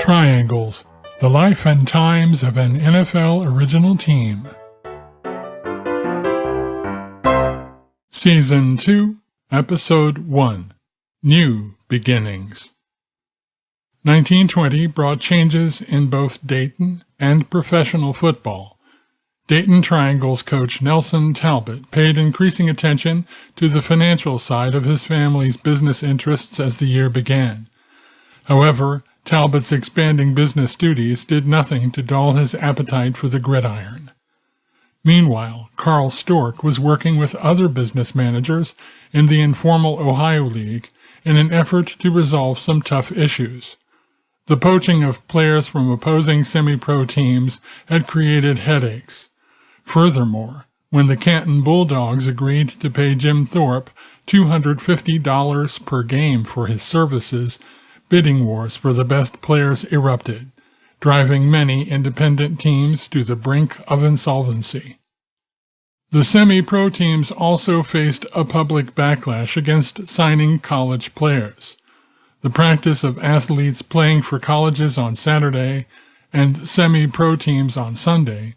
Triangles, the life and times of an NFL original team. Season 2, Episode 1, New Beginnings. 1920 brought changes in both Dayton and professional football. Dayton Triangles coach Nelson Talbot paid increasing attention to the financial side of his family's business interests as the year began. However, Talbot's expanding business duties did nothing to dull his appetite for the gridiron. Meanwhile, Carl Stork was working with other business managers in the informal Ohio League in an effort to resolve some tough issues. The poaching of players from opposing semi-pro teams had created headaches. Furthermore, when the Canton Bulldogs agreed to pay Jim Thorpe $250 per game for his services, bidding wars for the best players erupted, driving many independent teams to the brink of insolvency. The semi-pro teams also faced a public backlash against signing college players. The practice of athletes playing for colleges on Saturday and semi-pro teams on Sunday,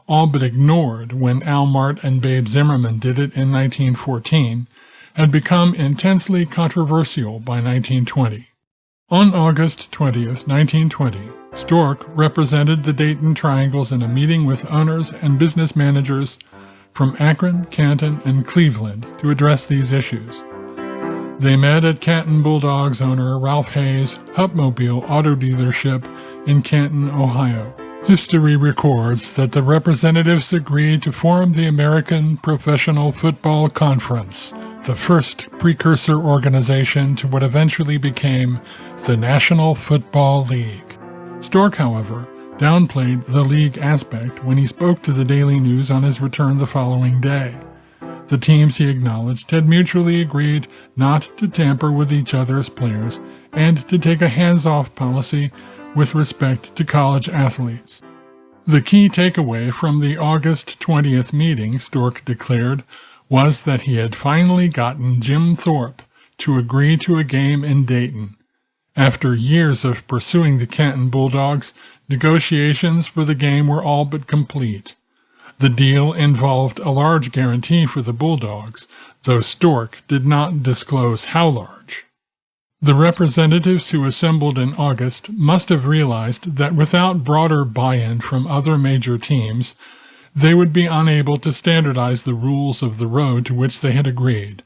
all but ignored when Al Mart and Babe Zimmerman did it in 1914, had become intensely controversial by 1920. On August 20th, 1920, Stork represented the Dayton Triangles in a meeting with owners and business managers from Akron, Canton, and Cleveland to address these issues. They met at Canton Bulldogs owner Ralph Hayes' Hupmobile auto dealership in Canton, Ohio. History records that the representatives agreed to form the American Professional Football Conference, the first precursor organization to what eventually became the National Football League. Stork, however, downplayed the league aspect when he spoke to the Daily News on his return the following day. The teams, he acknowledged, had mutually agreed not to tamper with each other's players and to take a hands-off policy with respect to college athletes. The key takeaway from the August 20th meeting, Stork declared, was that he had finally gotten Jim Thorpe to agree to a game in Dayton. After years of pursuing the Canton Bulldogs, negotiations for the game were all but complete. The deal involved a large guarantee for the Bulldogs, though Stork did not disclose how large. The representatives who assembled in August must have realized that without broader buy-in from other major teams, they would be unable to standardize the rules of the road to which they had agreed.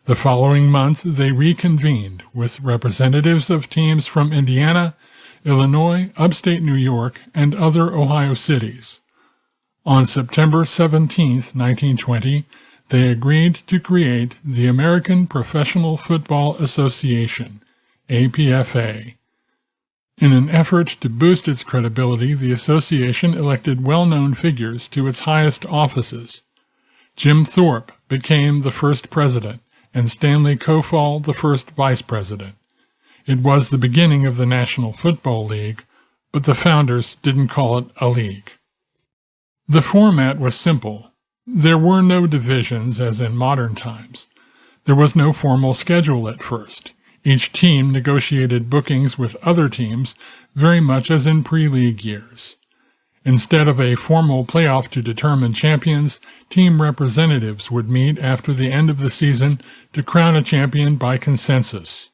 The following month, they reconvened with representatives of teams from Indiana, Illinois, upstate New York, and other Ohio cities. On September 17, 1920, they agreed to create the American Professional Football Association, APFA. In an effort to boost its credibility, the association elected well-known figures to its highest offices. Jim Thorpe became the first president, and Stanley Kofall the first vice president. It was the beginning of the National Football League, but the founders didn't call it a league. The format was simple. There were no divisions as in modern times. There was no formal schedule at first. Each team negotiated bookings with other teams very much as in pre-league years. Instead of a formal playoff to determine champions, team representatives would meet after the end of the season to crown a champion by consensus.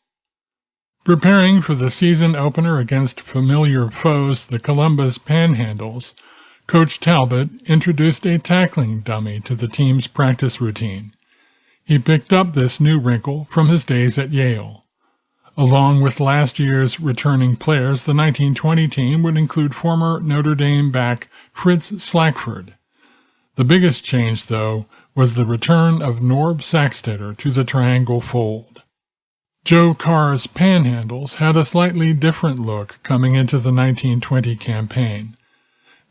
Preparing for the season opener against familiar foes, the Columbus Panhandles, Coach Talbot introduced a tackling dummy to the team's practice routine. He picked up this new wrinkle from his days at Yale. Along with last year's returning players, the 1920 team would include former Notre Dame back Fritz Slackford. The biggest change, though, was the return of Norb Saxtetter to the Triangle fold. Joe Carr's Panhandles had a slightly different look coming into the 1920 campaign.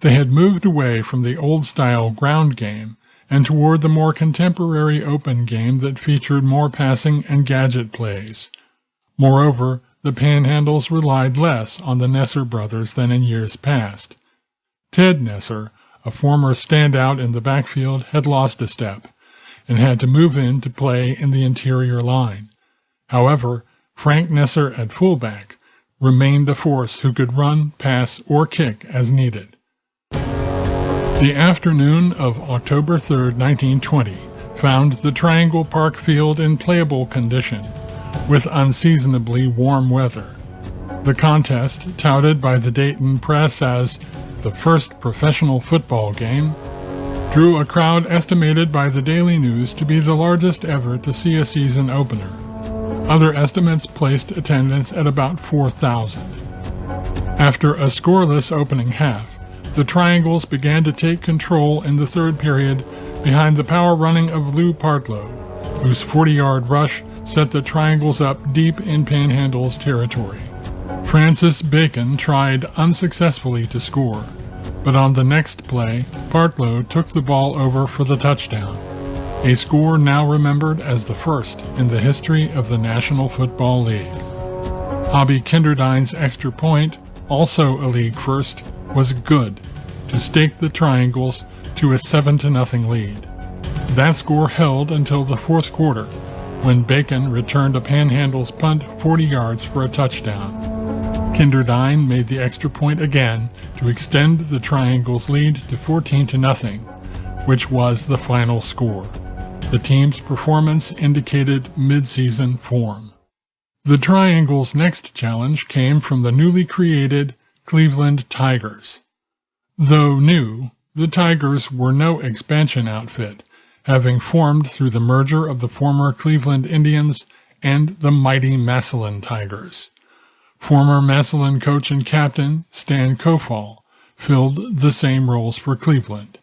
They had moved away from the old-style ground game and toward the more contemporary open game that featured more passing and gadget plays. Moreover, the Panhandles relied less on the Nesser brothers than in years past. Ted Nesser, a former standout in the backfield, had lost a step and had to move in to play in the interior line. However, Frank Nesser at fullback remained a force who could run, pass, or kick as needed. The afternoon of October 3, 1920, found the Triangle Park field in playable condition, with unseasonably warm weather. The contest, touted by the Dayton press as the first professional football game, drew a crowd estimated by the Daily News to be the largest ever to see a season opener. Other estimates placed attendance at about 4,000. After a scoreless opening half, the Triangles began to take control in the third period behind the power running of Lou Partlow, whose 40-yard rush set the Triangles up deep in Panhandle's territory. Francis Bacon tried unsuccessfully to score, but on the next play, Partlow took the ball over for the touchdown, a score now remembered as the first in the history of the National Football League. Hobby Kinderdine's extra point, also a league first, was good to stake the Triangles to a 7-0 lead. That score held until the fourth quarter, when Bacon returned a Panhandle's punt 40 yards for a touchdown. Kinderdine made the extra point again to extend the Triangles' lead to 14-0, which was the final score. The team's performance indicated mid-season form. The Triangles' next challenge came from the newly created Cleveland Tigers. Though new, the Tigers were no expansion outfit, having formed through the merger of the former Cleveland Indians and the mighty Massillon Tigers. Former Massillon coach and captain Stan Kofall filled the same roles for Cleveland.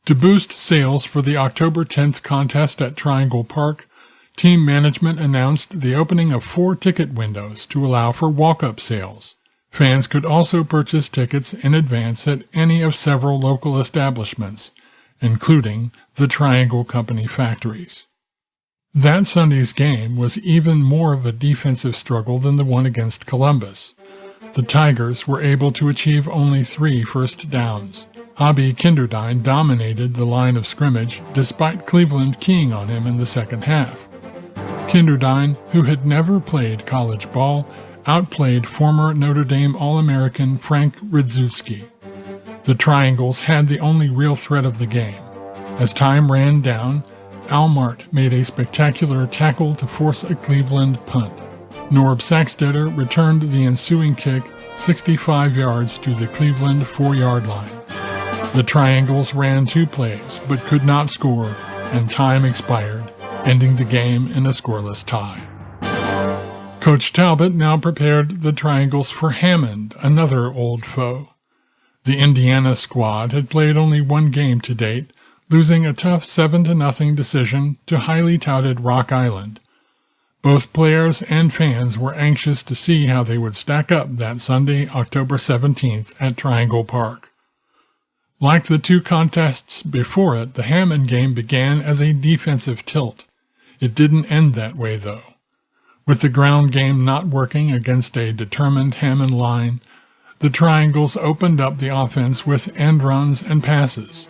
To boost sales for the October 10th contest at Triangle Park, team management announced the opening of 4 ticket windows to allow for walk-up sales. Fans could also purchase tickets in advance at any of several local establishments, including the Triangle Company factories. That Sunday's game was even more of a defensive struggle than the one against Columbus. The Tigers were able to achieve only 3 first downs. Hobby Kinderdine dominated the line of scrimmage despite Cleveland keying on him in the second half. Kinderdine, who had never played college ball, outplayed former Notre Dame All-American Frank Ridzuski. The Triangles had the only real threat of the game. As time ran down, Al Mart made a spectacular tackle to force a Cleveland punt. Norb Saxtetter returned the ensuing kick 65 yards to the Cleveland 4-yard line. The Triangles ran 2 plays but could not score, and time expired, ending the game in a scoreless tie. Coach Talbot now prepared the Triangles for Hammond, another old foe. The Indiana squad had played only 1 game to date, losing a tough 7-0 decision to highly touted Rock Island. Both players and fans were anxious to see how they would stack up that Sunday, October 17th at Triangle Park. Like the 2 contests before it, the Hammond game began as a defensive tilt. It didn't end that way, though. With the ground game not working against a determined Hammond line, the Triangles opened up the offense with end runs and passes.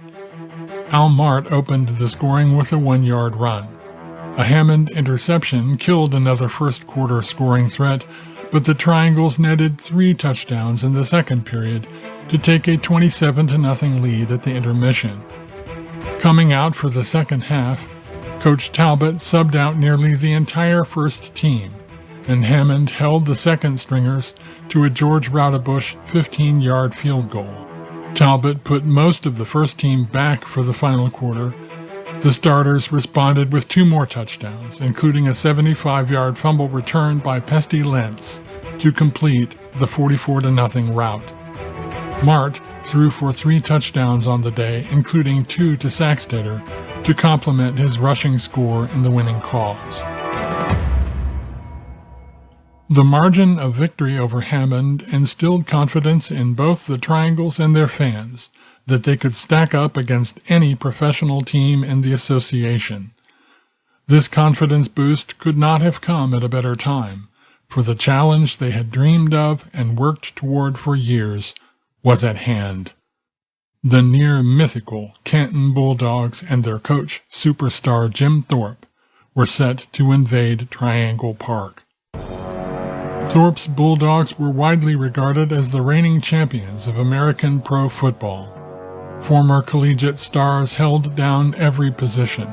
Al Mart opened the scoring with a 1-yard run. A Hammond interception killed another first-quarter scoring threat, but the Triangles netted 3 touchdowns in the second period to take a 27-0 lead at the intermission. Coming out for the second half, Coach Talbot subbed out nearly the entire first team, and Hammond held the second stringers to a George Roudabush 15-yard field goal. Talbot put most of the first team back for the final quarter. The starters responded with 2 more touchdowns, including a 75-yard fumble return by Pesty Lentz to complete the 44-0 rout. Mart threw for 3 touchdowns on the day, including 2 to Saxtetter, to complement his rushing score in the winning cause. The margin of victory over Hammond instilled confidence in both the Triangles and their fans that they could stack up against any professional team in the association. This confidence boost could not have come at a better time, for the challenge they had dreamed of and worked toward for years was at hand. The near-mythical Canton Bulldogs and their coach, superstar Jim Thorpe, were set to invade Triangle Park. Thorpe's Bulldogs were widely regarded as the reigning champions of American pro football. Former collegiate stars held down every position.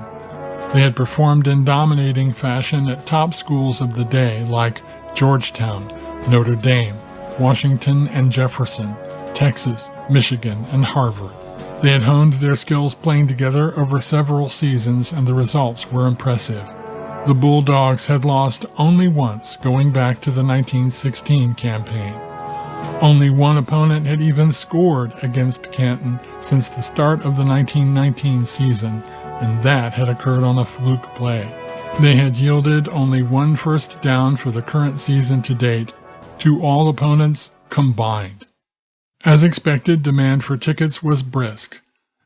They had performed in dominating fashion at top schools of the day like Georgetown, Notre Dame, Washington and Jefferson, Texas, Michigan, and Harvard. They had honed their skills playing together over several seasons, and the results were impressive. The Bulldogs had lost only once going back to the 1916 campaign. Only one opponent had even scored against Canton since the start of the 1919 season, and that had occurred on a fluke play. They had yielded only one first down for the current season to date, to all opponents combined. As expected, demand for tickets was brisk.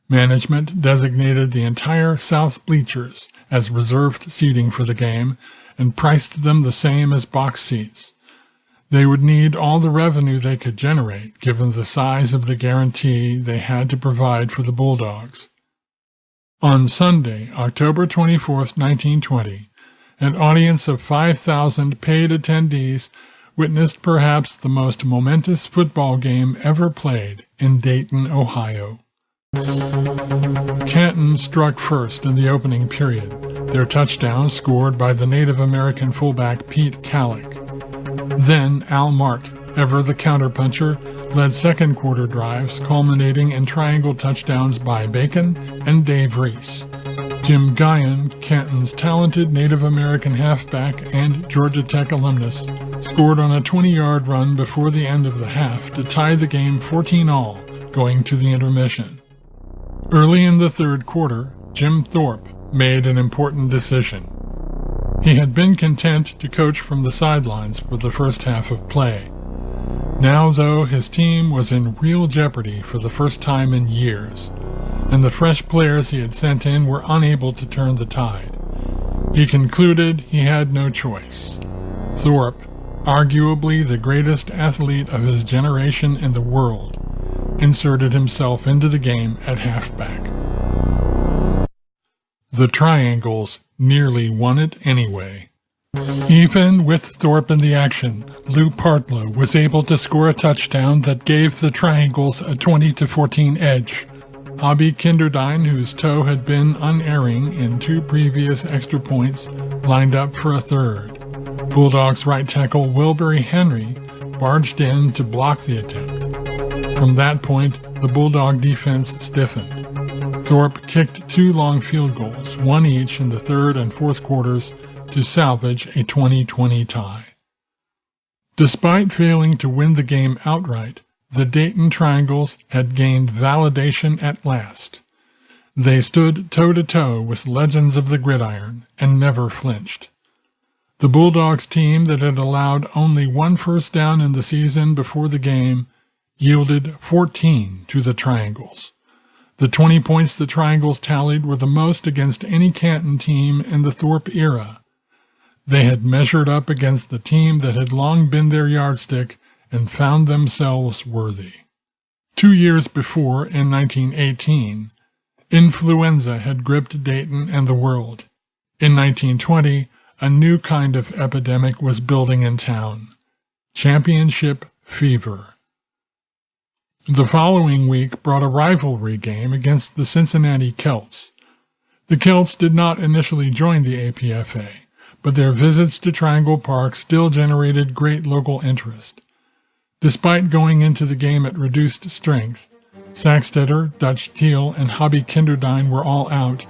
Management designated the entire south bleachers as reserved seating for the game and priced them the same as box seats. They would need all the revenue they could generate, given the size of the guarantee they had to provide for the Bulldogs. On Sunday, October 24, 1920, an audience of 5,000 paid attendees witnessed perhaps the most momentous football game ever played in Dayton, Ohio. Canton struck first in the opening period, their touchdown scored by the Native American fullback Pete Kallick. Then Al Mart, ever the counterpuncher, led second quarter drives culminating in triangle touchdowns by Bacon and Dave Reese. Jim Guyon, Canton's talented Native American halfback and Georgia Tech alumnus, scored on a 20-yard run before the end of the half to tie the game 14-all going to the intermission. Early in the third quarter, Jim Thorpe made an important decision. He had been content to coach from the sidelines for the first half of play. Now, though, his team was in real jeopardy for the first time in years, and the fresh players he had sent in were unable to turn the tide. He concluded he had no choice. Thorpe, arguably the greatest athlete of his generation in the world, inserted himself into the game at halfback. The Triangles nearly won it anyway. Even with Thorpe in the action, Lou Partlow was able to score a touchdown that gave the Triangles a 20-14 edge. Hobby Kinderdine, whose toe had been unerring in two previous extra points, lined up for a third. Bulldogs right tackle Wilbury Henry barged in to block the attempt. From that point, the Bulldog defense stiffened. Thorpe kicked two long field goals, one each in the third and fourth quarters, to salvage a 20-20 tie. Despite failing to win the game outright, the Dayton Triangles had gained validation at last. They stood toe-to-toe with legends of the gridiron and never flinched. The Bulldogs team that had allowed only one first down in the season before the game yielded 14 to the Triangles. The 20 points the Triangles tallied were the most against any Canton team in the Thorpe era. They had measured up against the team that had long been their yardstick and found themselves worthy. 2 years before, in 1918, influenza had gripped Dayton and the world. In 1920, a new kind of epidemic was building in town: championship fever. The following week brought a rivalry game against the Cincinnati Celts. The Celts did not initially join the APFA, but their visits to Triangle Park still generated great local interest. Despite going into the game at reduced strength, Saxtetter, Dutch Teal, and Hobby Kinderdine were all out.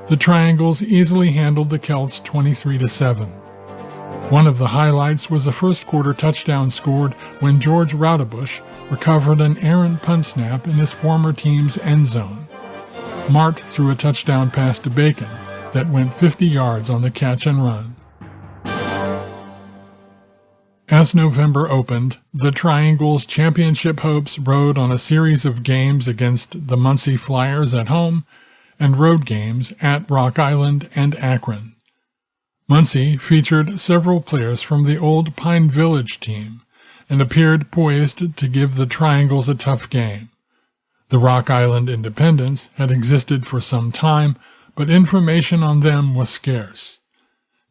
The Triangles easily handled the Celts 23-7. One of the highlights was a first-quarter touchdown scored when George Roudabush recovered an errant punt snap in his former team's end zone. Mart threw a touchdown pass to Bacon that went 50 yards on the catch and run. As November opened, the Triangles' championship hopes rode on a series of games against the Muncie Flyers at home and road games at Rock Island and Akron. Muncie featured several players from the old Pine Village team and appeared poised to give the Triangles a tough game. The Rock Island Independents had existed for some time, but information on them was scarce.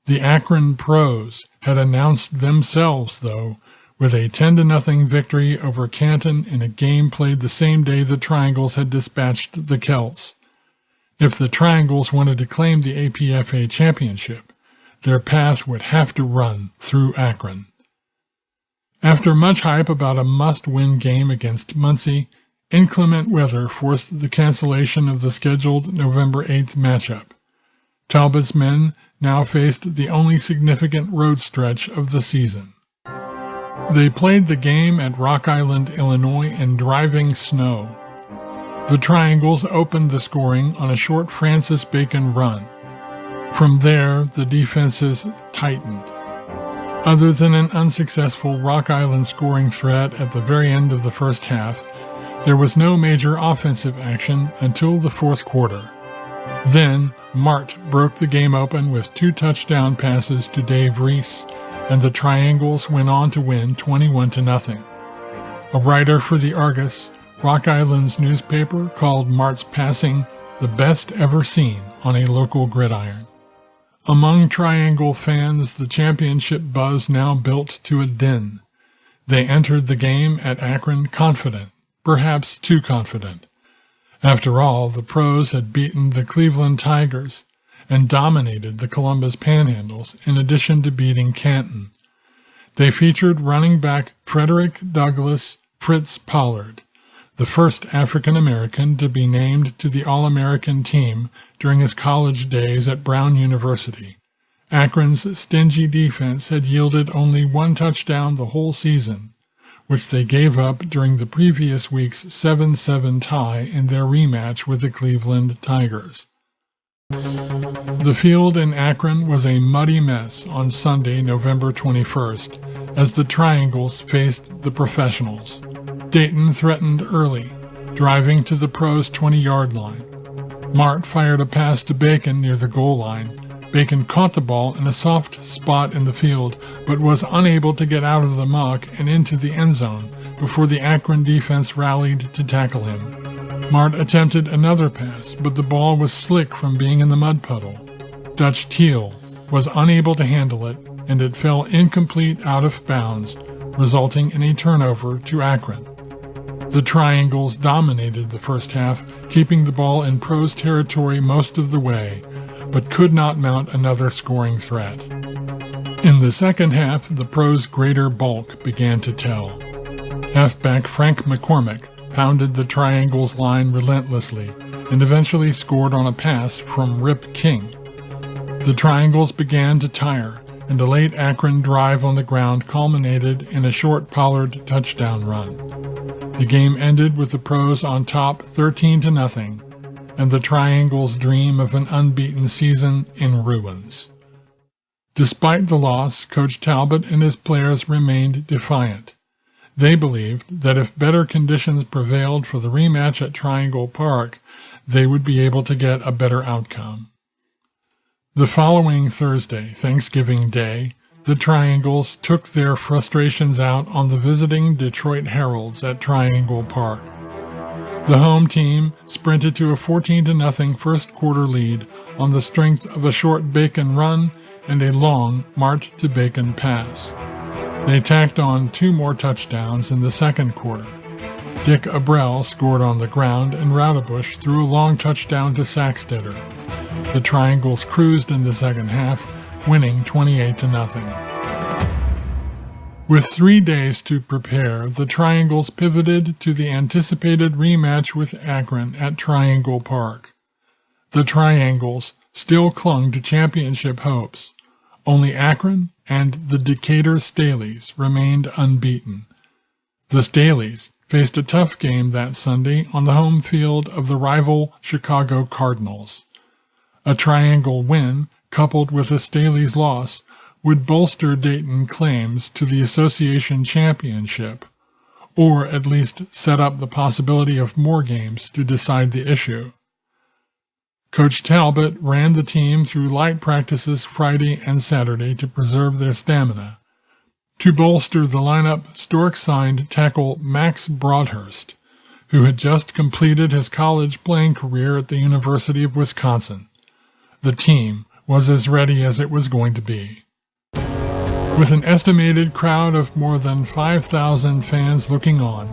The Akron Pros had announced themselves, though, with a 10-0 victory over Canton in a game played the same day the Triangles had dispatched the Celts. If the Triangles wanted to claim the APFA championship, their path would have to run through Akron. After much hype about a must-win game against Muncie, inclement weather forced the cancellation of the scheduled November 8th matchup. Talbot's men now faced the only significant road stretch of the season. They played the game at Rock Island, Illinois, in driving snow. The Triangles opened the scoring on a short Francis Bacon run. From there, the defenses tightened. Other than an unsuccessful Rock Island scoring threat at the very end of the first half, there was no major offensive action until the fourth quarter. Then, Mart broke the game open with 2 touchdown passes to Dave Reese, and the Triangles went on to win 21-0. A writer for the Argus, Rock Island's newspaper, called Mart's passing the best ever seen on a local gridiron. Among Triangle fans, the championship buzz now built to a din. They entered the game at Akron confident, perhaps too confident. After all, the Pros had beaten the Cleveland Tigers and dominated the Columbus Panhandles in addition to beating Canton. They featured running back Frederick Douglass Fritz Pollard, the first African-American to be named to the All-American team during his college days at Brown University. Akron's stingy defense had yielded only 1 touchdown the whole season, which they gave up during the previous week's 7-7 tie in their rematch with the Cleveland Tigers. The field in Akron was a muddy mess on Sunday, November 21st, as the Triangles faced the professionals. Dayton threatened early, driving to the Pros' 20-yard line. Mart fired a pass to Bacon near the goal line. Bacon caught the ball in a soft spot in the field, but was unable to get out of the muck and into the end zone before the Akron defense rallied to tackle him. Mart attempted another pass, but the ball was slick from being in the mud puddle. Dutch Teal was unable to handle it, and it fell incomplete out of bounds, resulting in a turnover to Akron. The Triangles dominated the first half, keeping the ball in Pros territory most of the way, but could not mount another scoring threat. In the second half, the Pros' greater bulk began to tell. Halfback Frank McCormick pounded the Triangles' line relentlessly and eventually scored on a pass from Rip King. The Triangles began to tire, and a late Akron drive on the ground culminated in a short Pollard touchdown run. The game ended with the Pros on top 13-0, and the Triangles' dream of an unbeaten season in ruins. Despite the loss, Coach Talbot and his players remained defiant. They believed that if better conditions prevailed for the rematch at Triangle Park, they would be able to get a better outcome. The following Thursday, Thanksgiving Day, the Triangles took their frustrations out on the visiting Detroit Heralds at Triangle Park. The home team sprinted to a 14-0 first-quarter lead on the strength of a short Bacon run and a long Mart-to-Bacon pass. They tacked on 2 more touchdowns in the second quarter. Dick Abrell scored on the ground, and Roudabush threw a long touchdown to Saxtetter. The Triangles cruised in the second half, winning 28-0. With 3 days to prepare, the Triangles pivoted to the anticipated rematch with Akron at Triangle Park. The Triangles still clung to championship hopes. Only Akron and the Decatur Staleys remained unbeaten. The Staleys faced a tough game that Sunday on the home field of the rival Chicago Cardinals. A Triangle win, coupled with a Staley's loss, would bolster Dayton claims to the association championship, or at least set up the possibility of more games to decide the issue. Coach Talbot ran the team through light practices Friday and Saturday to preserve their stamina. To bolster the lineup, Stork signed tackle Max Broadhurst, who had just completed his college playing career at the University of Wisconsin. The team was as ready as it was going to be. With an estimated crowd of more than 5,000 fans looking on,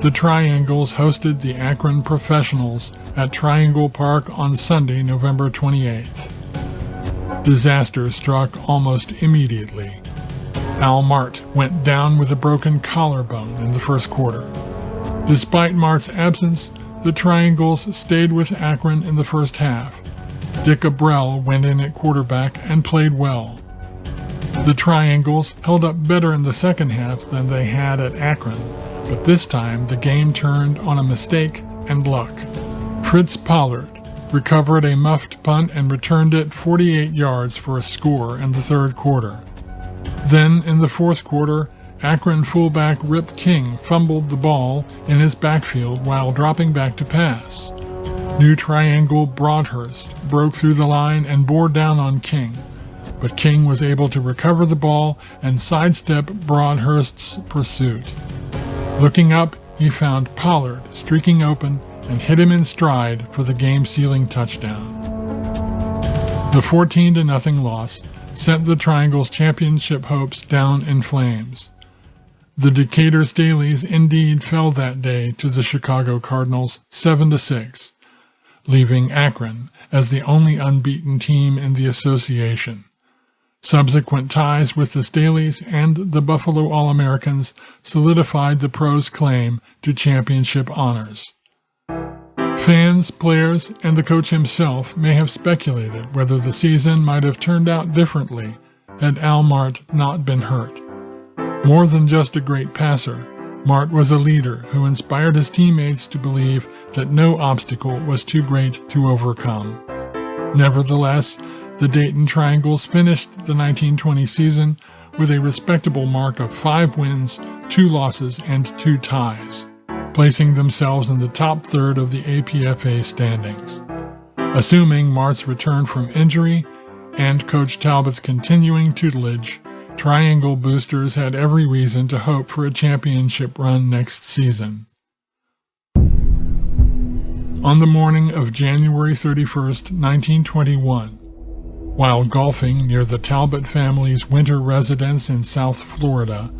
the Triangles hosted the Akron Professionals at Triangle Park on Sunday, November 28th. Disaster struck almost immediately. Al Mart went down with a broken collarbone in the first quarter. Despite Mart's absence, the Triangles stayed with Akron in the first half. Dick Abrell went in at quarterback and played well. The Triangles held up better in the second half than they had at Akron, but this time the game turned on a mistake and luck. Fritz Pollard recovered a muffed punt and returned it 48 yards for a score in the third quarter. Then, in the fourth quarter, Akron fullback Rip King fumbled the ball in his backfield while dropping back to pass. New Triangle Broadhurst broke through the line and bore down on King, but King was able to recover the ball and sidestep Broadhurst's pursuit. Looking up, he found Pollard streaking open and hit him in stride for the game-sealing touchdown. The 14-0 loss sent the Triangles' championship hopes down in flames. The Decatur Staleys indeed fell that day to the Chicago Cardinals 7-6, leaving Akron as the only unbeaten team in the association. Subsequent ties with the Staleys and the Buffalo All-Americans solidified the pros' claim to championship honors. Fans, players, and the coach himself may have speculated whether the season might have turned out differently had Al Mart not been hurt. More than just a great passer, Mart was a leader who inspired his teammates to believe that no obstacle was too great to overcome. Nevertheless, the Dayton Triangles finished the 1920 season with a respectable mark of 5 wins, 2 losses, and 2 ties, placing themselves in the top third of the APFA standings. Assuming Mart's return from injury and Coach Talbot's continuing tutelage, Triangle boosters had every reason to hope for a championship run next season. On the morning of January 31st, 1921, while golfing near the Talbot family's winter residence in South Florida,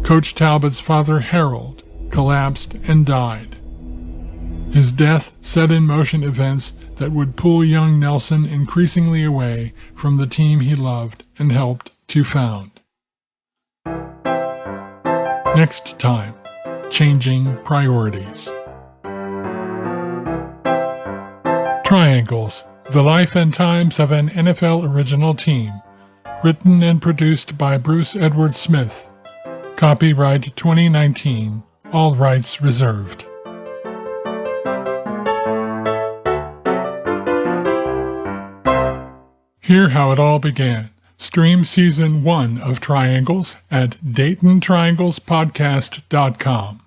Coach Talbot's father, Harold, collapsed and died. His death set in motion events that would pull young Nelson increasingly away from the team he loved and helped to found. Next time, changing priorities. Triangles, the life and times of an NFL original team. Written and produced by Bruce Edward Smith. Copyright 2019. All rights reserved. Hear how it all began. Stream Season 1 of Triangles at DaytonTrianglesPodcast.com.